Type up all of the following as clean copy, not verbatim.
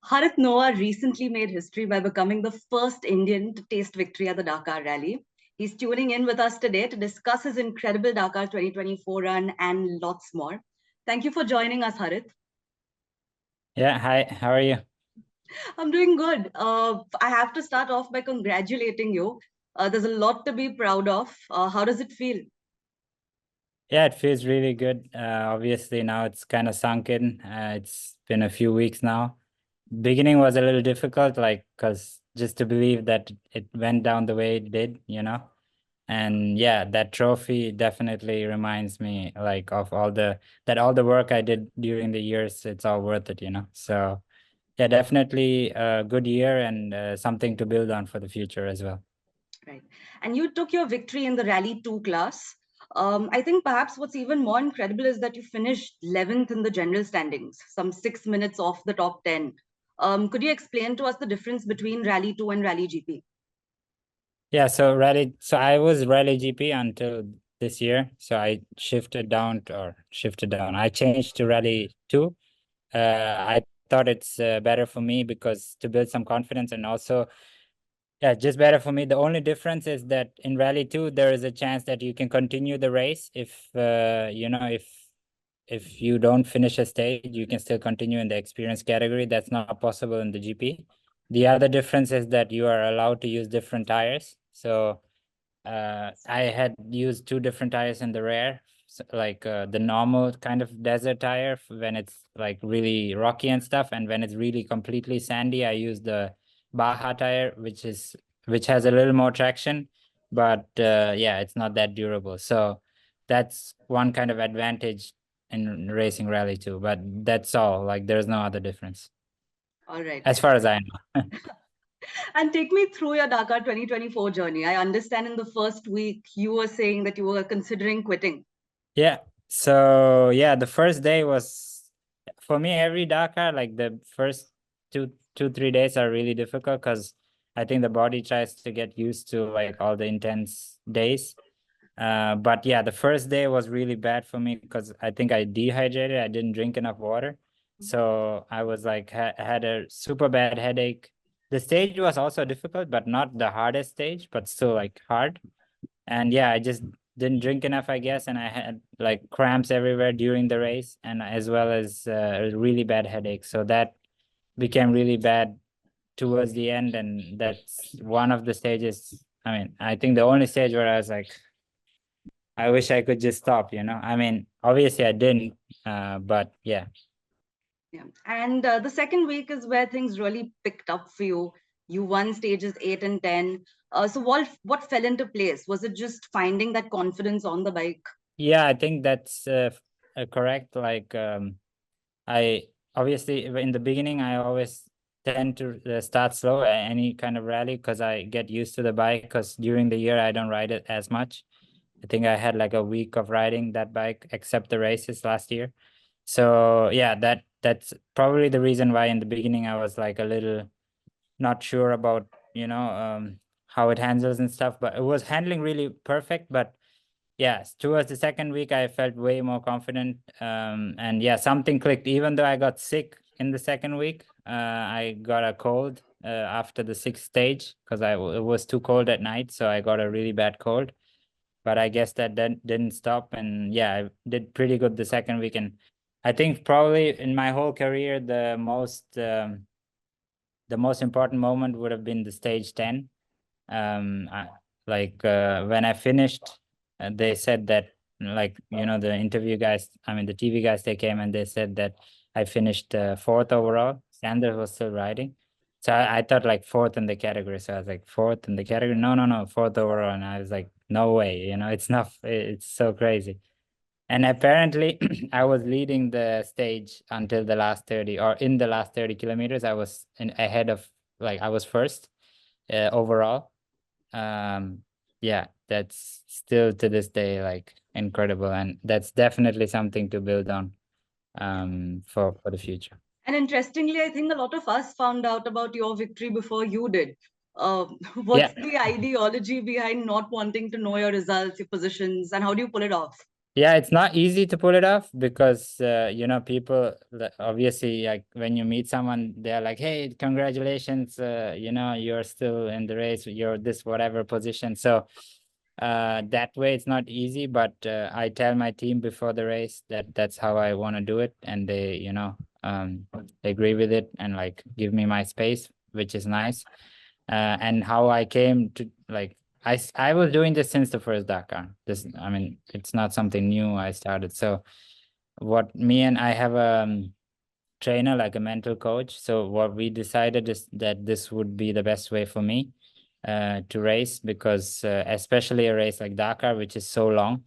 Harit Noah recently made history by becoming the first Indian to taste victory at the Dakar Rally. He's tuning in with us today to discuss his incredible Dakar 2024 run and lots more. Thank you for joining us, Harit. Yeah, hi, how are you? I'm doing good. I have to start off by congratulating you. There's a lot to be proud of. How does it feel? Yeah, it feels really good. Obviously, now it's kind of sunk in. It's been a few weeks now. Beginning was a little difficult, like, because just to believe that it went down the way it did, you know? And yeah, that trophy definitely reminds me, like, of all the work I did during the years. It's all worth it, you know? So yeah, definitely a good year and something to build on for the future as well. Right. And you took your victory in the Rally 2 class. I think perhaps what's even more incredible is that you finished 11th in the general standings, some 6 minutes off the top 10. Could you explain to us the difference between Rally 2 and Rally GP? Yeah, so I was Rally GP until this year. So I shifted down. I changed to Rally 2. I thought it's better for me because to build some confidence, and also, yeah, just better for me. The only difference is that in Rally 2 there is a chance that you can continue the race if if you don't finish a stage, you can still continue in the experience category. That's not possible in the GP. The other difference is that you are allowed to use different tires. So I had used two different tires in the rare, like the normal kind of desert tire when it's like really rocky and stuff, and when it's really completely sandy, I use the Baja tire, which has a little more traction, but yeah, it's not that durable. So that's one kind of advantage in racing Rally 2, but that's all. Like there's no other difference All right. as far as I know. And take me through your Dakar 2024 journey. I understand in the first week you were saying that you were considering quitting. Yeah. So yeah, the first day was for me every Dakar, like the first 3 days are really difficult because I think the body tries to get used to like all the intense days. But yeah, the first day was really bad for me because I think I dehydrated. I didn't drink enough water. So I was like had a super bad headache. The stage was also difficult, but not the hardest stage, but still like hard. And yeah, I just didn't drink enough, I guess, and I had like cramps everywhere during the race, and as well as a really bad headache. So that became really bad towards the end, and that's one of the stages. I mean, I think the only stage where I was like, I wish I could just stop, you know? I mean, obviously I didn't, but yeah. Yeah. And the second week is where things really picked up for you. You won stages 8 and 10. So what fell into place? Was it just finding that confidence on the bike? Yeah, I think that's correct. Like, I obviously in the beginning, I always tend to start slow at any kind of rally because I get used to the bike because during the year I don't ride it as much. I think I had like a week of riding that bike except the races last year. So yeah, that's probably the reason why in the beginning I was like a little not sure about, how it handles and stuff, but it was handling really perfect. But yes, towards the second week, I felt way more confident. And yeah, something clicked. Even though I got sick in the second week, I got a cold after the sixth stage because it was too cold at night, so I got a really bad cold. But I guess that didn't stop, and yeah, I did pretty good the second week. And I think probably in my whole career, the most important moment would have been the stage 10. When I finished, they said that, like, the interview guys, I mean, the TV guys, they came and they said that I finished fourth overall. Sanders was still riding. So I thought like fourth in the category. So I was like, fourth in the category? No, no, no, fourth overall. And I was like, no way, it's not, it's so crazy. And apparently, I was leading the stage until the last 30, or in the last 30 kilometers, I was ahead of, like, I was first overall. um yeah, that's still to this day like incredible, and that's definitely something to build on for the future. And interestingly, I think a lot of us found out about your victory before you did. Yeah, What's the ideology behind not wanting to know your results, your positions, and how do you pull it off? Yeah, it's not easy to pull it off because you know, people obviously, like when you meet someone, they're like, hey, congratulations, you know, you're still in the race, you're this whatever position. So that way it's not easy, but I tell my team before the race that that's how I want to do it, and they, you know, they agree with it and like give me my space, which is nice. And how I came to like I was doing this since the first Dakar. This, I mean, it's not something new I started. So what me and I have a trainer, like a mental coach. So what we decided is that this would be the best way for me to race, because especially a race like Dakar, which is so long,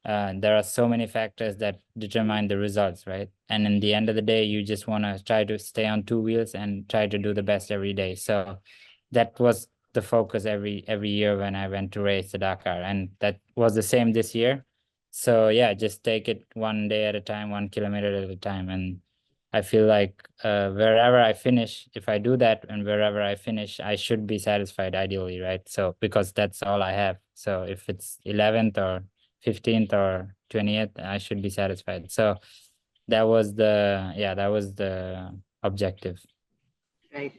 there are so many factors that determine the results, right? And in the end of the day, you just want to try to stay on two wheels and try to do the best every day. So that was the focus every year when I went to race the Dakar, and that was the same this year. So yeah, just take it one day at a time, 1 kilometer at a time, and I feel like wherever I finish, if I do that, and wherever I finish, I should be satisfied ideally, right? So because that's all I have. So if it's 11th or 15th or 20th, I should be satisfied. So that was the objective. Right.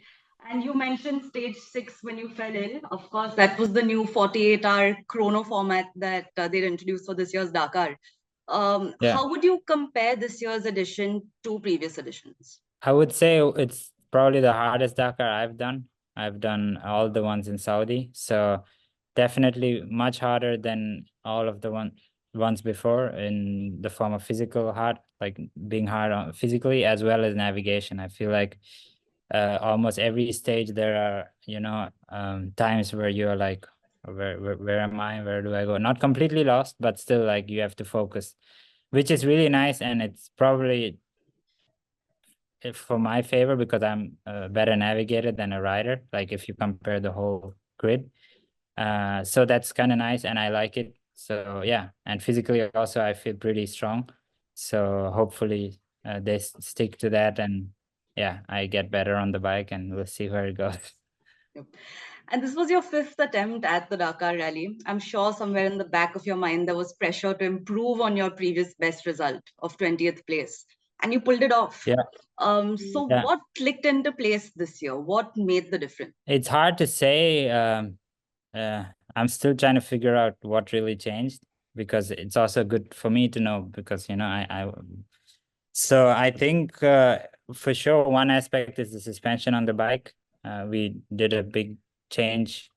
And you mentioned stage 6 when you fell ill. Of course, that was the new 48-hour chrono format that they'd introduced for this year's Dakar. Yeah. How would you compare this year's edition to previous editions? I would say it's probably the hardest Dakar I've done. I've done all the ones in Saudi, so definitely much harder than all of the ones before, in the form of physical hard, like being hard on physically as well as navigation. I feel like almost every stage there are, you know, times where you're like, where am I? Where do I go? Not completely lost, but still like you have to focus, which is really nice, and it's probably for my favor because I'm a better navigator than a rider, like if you compare the whole grid. So that's kind of nice and I like it. So yeah, and physically also I feel pretty strong. So hopefully they stick to that, and yeah, I get better on the bike, and we'll see where it goes. Yep. And this was your 5th attempt at the Dakar Rally. I'm sure somewhere in the back of your mind, there was pressure to improve on your previous best result of 20th place. And you pulled it off. Yeah. So Yeah. what clicked into place this year? What made the difference? It's hard to say. Uh, I'm still trying to figure out what really changed, because it's also good for me to know, because, you know, so I think for sure one aspect is the suspension on the bike. We did a big change,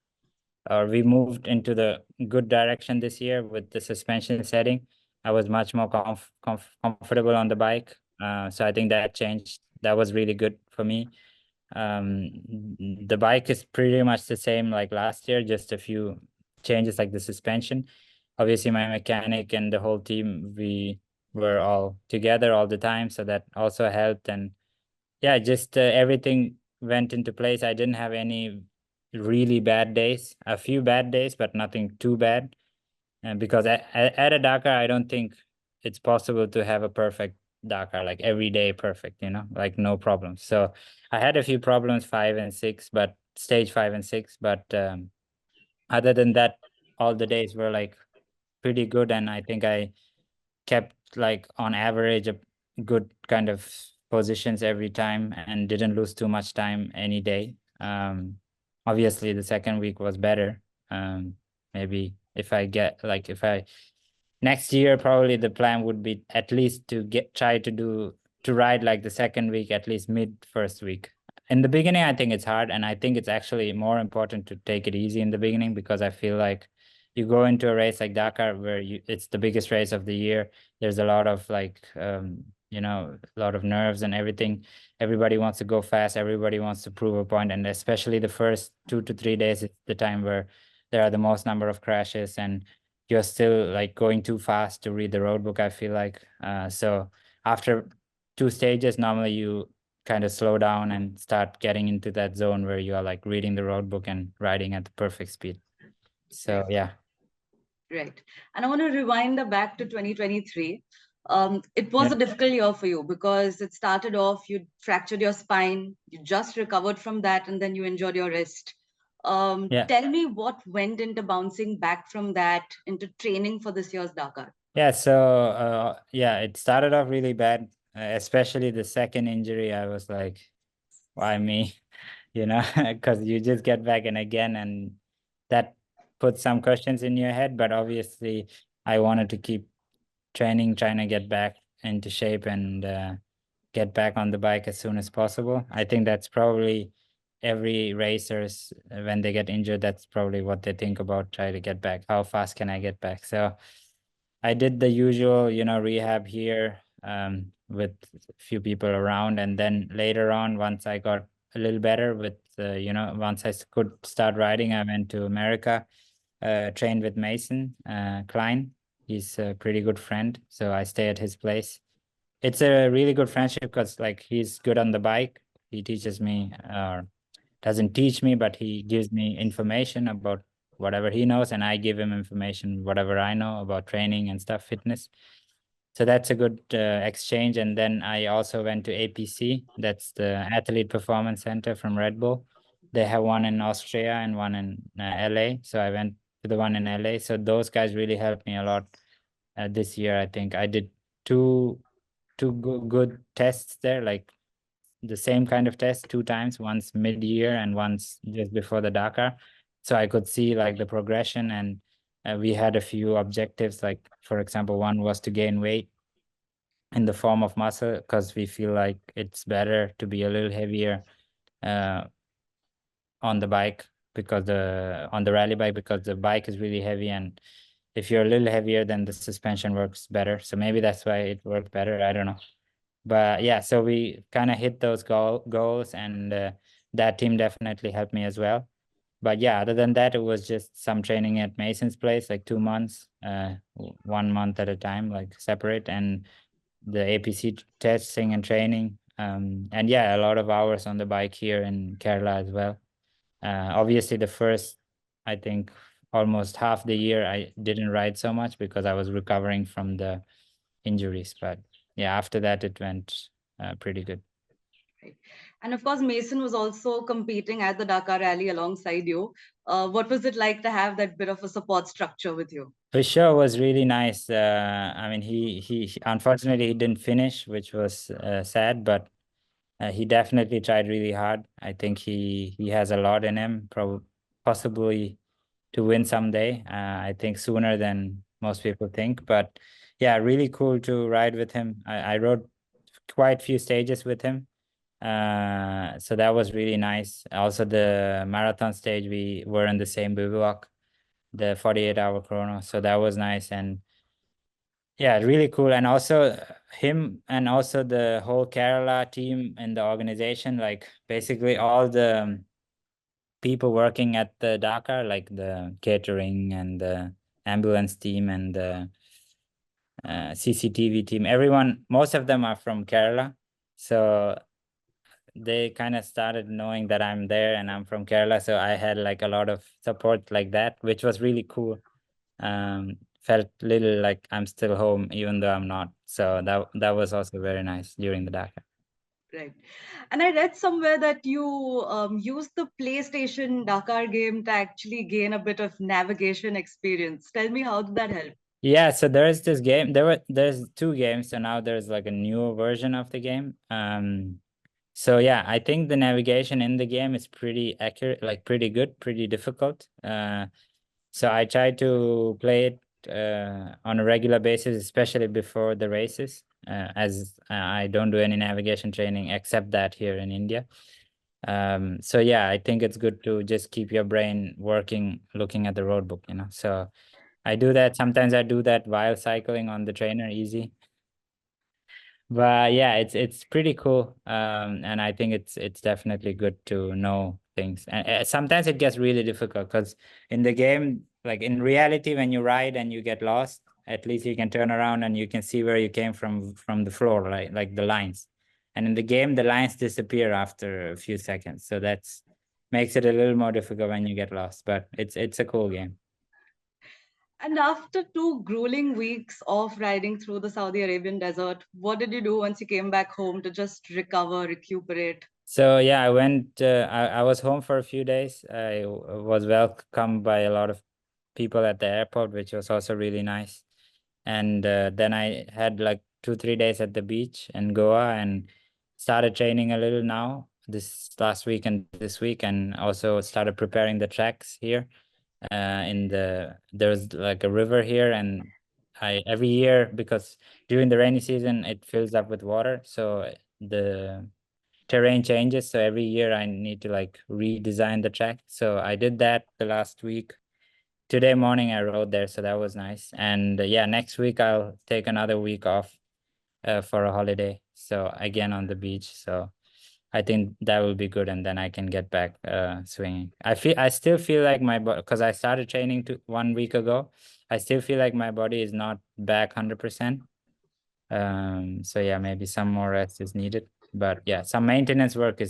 or we moved into the good direction this year with the suspension setting. I was much more comfortable on the bike. So I think that changed. That was really good for me. The bike is pretty much the same like last year, just a few changes like the suspension. Obviously, my mechanic and the whole team, we were all together all the time, so that also helped. And yeah, just everything went into place. I didn't have any really bad days, a few bad days, but nothing too bad. And because at a Dakar, I don't think it's possible to have a perfect Dakar, like every day perfect, you know, like no problems. So I had a few problems, 5 and 6, but stage 5 and 6. But other than that, all the days were like pretty good. And I think I kept like on average a good kind of positions every time and didn't lose too much time any day. Obviously the second week was better. Maybe if I get like if I next year, probably the plan would be at least to try to ride like the second week, at least mid first week. In the beginning, I think it's hard, and I think it's actually more important to take it easy in the beginning, because I feel like you go into a race like Dakar where it's the biggest race of the year. There's a lot of like you know, a lot of nerves and everything. Everybody wants to go fast. Everybody wants to prove a point, and especially the first 2 to 3 days is the time where there are the most number of crashes, and you're still like going too fast to read the road book, I feel like. So after 2 stages, normally you kind of slow down and start getting into that zone where you are like reading the road book and riding at the perfect speed. So yeah. Right. And I want to rewind back to 2023. It was Yeah. a difficult year for you because it started off, you fractured your spine, you just recovered from that, and then you injured your wrist. Yeah. Tell me what went into bouncing back from that into training for this year's Dakar. Yeah, so yeah, it started off really bad, especially the second injury. I was like, why me? You know, because you just get back and again, and that puts some questions in your head. But obviously, I wanted to keep training, trying to get back into shape and get back on the bike as soon as possible. I think that's probably every racers when they get injured, that's probably what they think about, try to get back. How fast can I get back? So I did the usual, rehab here with a few people around. And then later on, once I got a little better with, once I could start riding, I went to America, trained with Mason Klein. He's a pretty good friend. So I stay at his place. It's a really good friendship because like he's good on the bike. He teaches me, or doesn't teach me, but he gives me information about whatever he knows, and I give him information, whatever I know about training and stuff, fitness. So that's a good exchange. And then I also went to APC, that's the Athlete Performance Center from Red Bull. They have one in Austria and one in LA. So I went to the one in LA. So those guys really helped me a lot this year. I think I did two good tests there, like the same kind of test two times, once mid-year and once just before the Dakar. So I could see like the progression, and we had a few objectives. Like for example, one was to gain weight in the form of muscle, because we feel like it's better to be a little heavier uh, on the bike, because on the rally bike, because the bike is really heavy, and if you're a little heavier, then the suspension works better. So maybe that's why it worked better. I don't know. But yeah, so we kind of hit those goals, and that team definitely helped me as well. But yeah, other than that, it was just some training at Mason's place, like 2 months, 1 month at a time, like separate, and the APC testing and training. And yeah, a lot of hours on the bike here in Kerala as well. Obviously, the first, I think, almost half the year, I didn't ride so much because I was recovering from the injuries. But yeah, after that, it went pretty good. Right. And of course, Mason was also competing at the Dakar Rally alongside you. What was it like to have that bit of a support structure with you? For sure, was really nice. I mean, he unfortunately he didn't finish, which was sad, but he definitely tried really hard. I think he has a lot in him, probably possibly to win someday. I think sooner than most people think. But yeah, really cool to ride with him. I rode quite few stages with him. So that was really nice. Also, the marathon stage, we were in the same bivouac, the 48-hour chrono. So that was nice. And yeah, really cool. And also him, and also the whole Kerala team and the organization, like basically all the people working at the Dakar, like the catering and the ambulance team and the CCTV team, everyone, most of them are from Kerala. So they kind of started knowing that I'm there and I'm from Kerala. So I had like a lot of support like that, which was really cool. Felt little like I'm still home, even though I'm not. So that was also very nice during the Dakar. Right. And I read somewhere that you used the PlayStation Dakar game to actually gain a bit of navigation experience. Tell me, how did that help? Yeah, so there's this game. There's two games, so now there's like a newer version of the game. So yeah, I think the navigation in the game is pretty accurate, like pretty good, pretty difficult. So I try to play it on a regular basis, especially before the races, as I don't do any navigation training except that here in India. So yeah, I think it's good to just keep your brain working, looking at the road book, So I do that. Sometimes I do that while cycling on the trainer, easy. But yeah, it's pretty cool. And I think it's definitely good to know things. And sometimes it gets really difficult because in the game, like in reality, when you ride and you get lost, at least you can turn around and you can see where you came from the floor, like the lines. And in the game, the lines disappear after a few seconds. So that's makes it a little more difficult when you get lost. But it's a cool game. And after 2 grueling weeks of riding through the Saudi Arabian desert, what did you do once you came back home to just recover, recuperate? So yeah, I went. I was home for a few days. I was welcomed by a lot of people at the airport, which was also really nice. And then I had like 2-3 days at the beach in Goa and started training a little now this last week and this week, and also started preparing the tracks here. There's like a river here, and I every year, because during the rainy season it fills up with water, so the terrain changes. So every year I need to like redesign the track. So I did that the last week. Today morning I rode there, so that was nice. And yeah, next week I'll take another week off for a holiday. So again on the beach. So I think that will be good, and then I can get back swinging. I still feel like my body, because I started training 1 week ago. I still feel like my body is not back 100%. So yeah, maybe some more rest is needed. But yeah, some maintenance work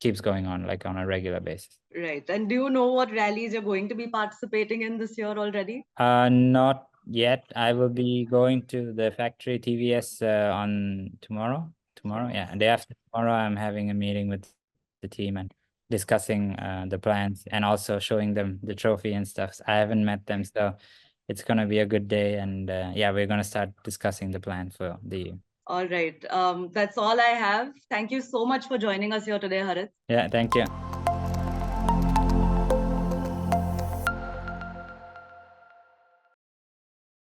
keeps going on like on a regular basis. Right. And do you know what rallies you're going to be participating in this year already? Not yet. I will be going to the factory TVS on tomorrow. Yeah, and day after tomorrow, I'm having a meeting with the team and discussing the plans, and also showing them the trophy and stuff. I haven't met them, so it's gonna be a good day. And yeah, we're gonna start discussing the plan for the year. All right. That's all I have. Thank you so much for joining us here today, Harit. Yeah, thank you.